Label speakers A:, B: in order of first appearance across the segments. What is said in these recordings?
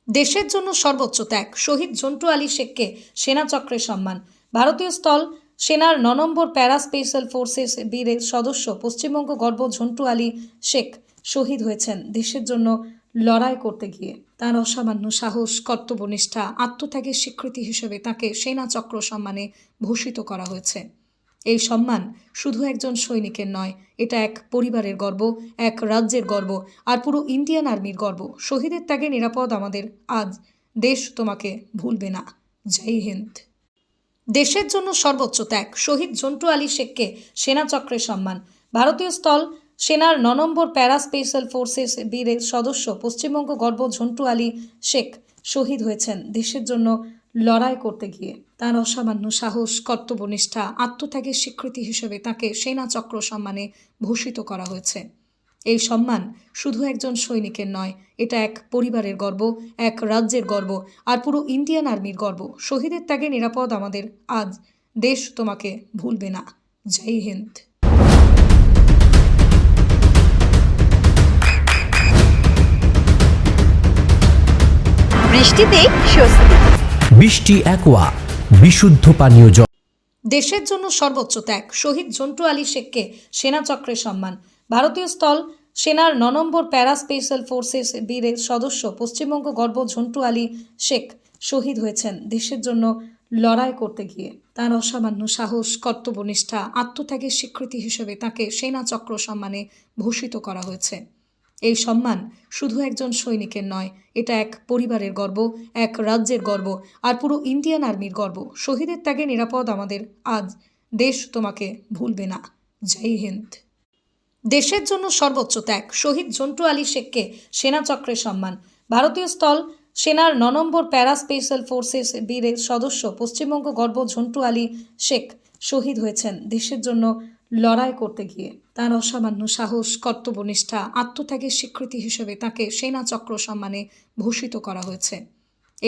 A: দেশের জন্য সর্বোচ্চ ত্যাগ, শহীদ জন্টু আলী শেখকে সেনা চক্রের সম্মান। ভারতীয় স্থল সেনার ৯ নম্বর প্যারা স্পেশাল ফোর্সেস বীরের সদস্য পশ্চিমবঙ্গ গর্ব জন্টু আলী শেখ শহীদ হয়েছেন দেশের জন্য লড়াই করতে গিয়ে। তার অসামান্য সাহস, কর্তব্যনিষ্ঠা, আত্মত্যাগের স্বীকৃতি হিসেবে তাকে সেনা চক্র সম্মানে ভূষিত করা হয়েছে। এই সম্মান শুধু একজন সৈনিকের নয়, এটা এক পরিবারের গর্ব, এক রাজ্যের গর্ব, আর পুরো ইন্ডিয়ান আর্মির গর্ব। শহীদের ত্যাগে নিরাপদ আমাদের আজ, দেশ তোমাকে ভুলবে না। জয় হিন্দ। দেশের জন্য সর্বোচ্চ ত্যাগ, শহীদ জন্টু আলী শেখকে সেনা চক্রের সম্মান। ভারতীয় স্থল সেনার ৯ নম্বর প্যারা স্পেশাল ফোর্সেস বীরের সদস্য পশ্চিমবঙ্গ গর্ব জন্টু আলী শেখ শহীদ হয়েছেন দেশের জন্য লড়াই করতে গিয়ে। তার অসামান্য সাহস, কর্তব্যনিষ্ঠা, আত্মত্যাগের স্বীকৃতি হিসেবে তাকে সেনা চক্র সম্মানে ভূষিত করা হয়েছে। এই সম্মান শুধু একজন সৈনিকের নয়, এটা এক পরিবারের গর্ব, এক রাজ্যের গর্ব, আর পুরো ইন্ডিয়ান আর্মির গর্ব। শহীদের ত্যাগে নিরাপদ আমাদের আজ, দেশ তোমাকে ভুলবে না। জয় হিন্দ।
B: বৃষ্টিতে স্বস্তি।
C: বৃষ্টি অ্যাকোয়া, বিশুদ্ধ পানীয় জল।
A: দেশের জন্য সর্বোচ্চ ত্যাগ, শহীদ জন্টু আলী শেখকে সেনা চক্রের সম্মান। ভারতীয় স্থল সেনার ৯ নম্বর প্যারা স্পেশাল ফোর্সেস বীরের সদস্য পশ্চিমবঙ্গ গর্ব জন্টু আলী শেখ শহীদ হয়েছেন দেশের জন্য লড়াই করতে গিয়ে। তার অসামান্য সাহস, কর্তব্যনিষ্ঠা, আত্মত্যাগের স্বীকৃতি হিসেবে তাকে সেনা চক্র সম্মানে ভূষিত করা হয়েছে। এই সম্মান শুধু একজন সৈনিকের নয়, এটা এক পরিবারের গর্ব, এক রাজ্যের গর্ব, আর পুরো ইন্ডিয়ান আর্মির গর্ব। শহীদের ত্যাগে নিরাপদ আমাদের আজ, দেশ তোমাকে ভুলবে না। জয় হিন্দ। দেশের জন্য সর্বোচ্চ ত্যাগ, শহীদ জন্টু আলী শেখকে সেনা চক্রের সম্মান। ভারতীয় স্থল সেনার ৯ নম্বর প্যারা স্পেশাল ফোর্সেস বীরের সদস্য পশ্চিমবঙ্গ গর্ব জন্টু আলী শেখ শহীদ হয়েছেন দেশের জন্য লড়াই করতে গিয়ে। তার অসামান্য সাহস, কর্তব্যনিষ্ঠা, আত্মত্যাগের স্বীকৃতি হিসেবে তাকে সেনা চক্র সম্মানে ভূষিত করা হয়েছে।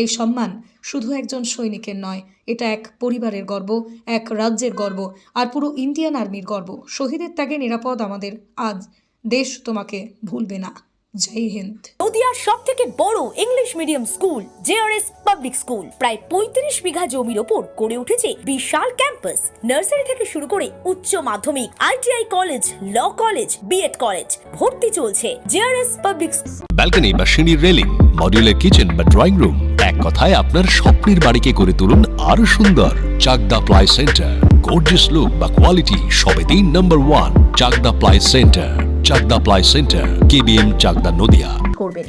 A: এই সম্মান শুধু একজন সৈনিকের নয়, এটা এক পরিবারের গর্ব, এক রাজ্যের গর্ব, আর পুরো ইন্ডিয়ান আর্মির গর্ব। শহীদের ত্যাগে নিরাপদ আমাদের আজ, দেশ তোমাকে ভুলবে না। জয় হিন্দ।
B: নদিয়ার সব থেকে বড় English medium school JRS public school প্রায় ৩৫ বিঘা জমির ওপর গড়ে উঠেছে বিশাল ক্যাম্পাস। নার্সারি থেকে শুরু করে উচ্চ মাধ্যমিক, ITI college, law college, BEd college, ভর্তি চলছে জেআরএস পাবলিক।
D: ব্যালকনি বা সিঁড়ির রেলিং, মডিউলার কিচেন বা ড্রয়িং রুম, এক কথায় আপনার স্বপ্নের বাড়িকে করে তুলুন আরো সুন্দর। Chakdah ply centre, gorgeous look বা কোয়ালিটি সবে ৩ number 1 Chakdah ply centre. Chakdah ply centre, KBM, Chakdah, Nadia.
E: করবেন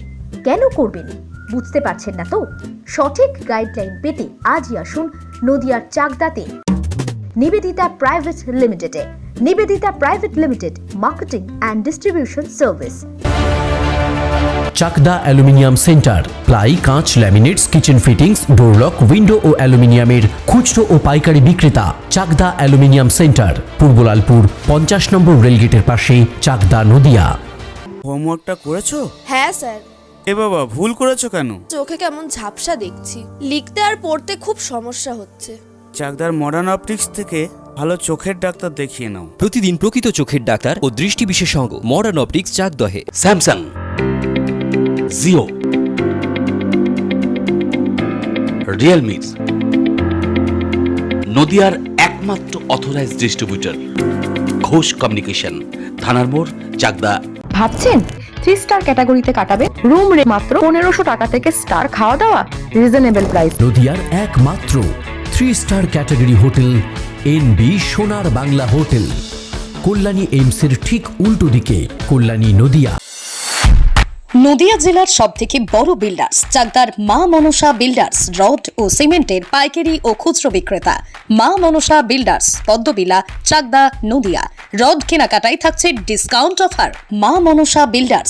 E: কেন করবেন বুঝতে পারছেন না তো? সঠিক গাইডলাইন পেতে আজই আসুন নদিয়ার চাকদাতে নিবেদিতা প্রাইভেট লিমিটেডে। Nivedita private limited, marketing and distribution service.
C: Chakdah aluminium centre, ply, কাঁচ, laminates, kitchen fittings, door lock, window ও অ্যালুমিনিয়ামের খুচরো ও পাইকারি বিক্রেতা। Chakdah aluminium centre, Purbalalpur ৫০ number রেলগেটের পাশে, চাকদা, নদিয়া।
F: হোমওয়ার্কটা করেছো?
G: হ্যাঁ স্যার।
F: এ বাবা, ভুল করেছো কেন?
G: চোখে কেমন ঝাপসা দেখছি, লিখতে আর পড়তে খুব সমস্যা হচ্ছে।
F: চাকদার মডার্ন অপটিক্স থেকে ভালো চোখের ডাক্তার দেখিয়ে নাও।
H: প্রতিদিন প্রকৃত চোখের ডাক্তার ও দৃষ্টি বিশেষজ্ঞ মডার্ন অপটিক্স, চাকদহে।
I: স্যামসাং, জিও, রিয়েলমি, নদিয়ার একমাত্র অথরাইজড ডিস্ট্রিবিউটর ঘোষ কমিউনিকেশন, থানার মোড়, চাকদা।
J: ভাবছেন 3 স্টার ক্যাটাগরিতে কাটাবেন? রুম রে মাত্র 1500 টাকা থেকে স্টার, খাওয়া দাওয়া রিজনেবল প্রাইস।
C: নদিয়ার একমাত্র 3 স্টার ক্যাটাগরি হোটেল এনবি সোনার বাংলা হোটেল, কল্যাণী এইমসের ঠিক উল্টো দিকে, কল্যাণী, নদিয়া।
K: নদিয়া জেলার সব থেকে বড় বিল্ডার্স চাকদার মা মনসা বিল্ডার্স, রড ও সিমেন্টের পাইকারি ও খুচরো বিক্রেতা। মা মনসা বিল্ডার্স, পদ্মবিলা, চাকদা, নদিয়া। রড কেনাকাটায় থাকছে ডিসকাউন্ট অফার। মা মনসা বিল্ডার্স,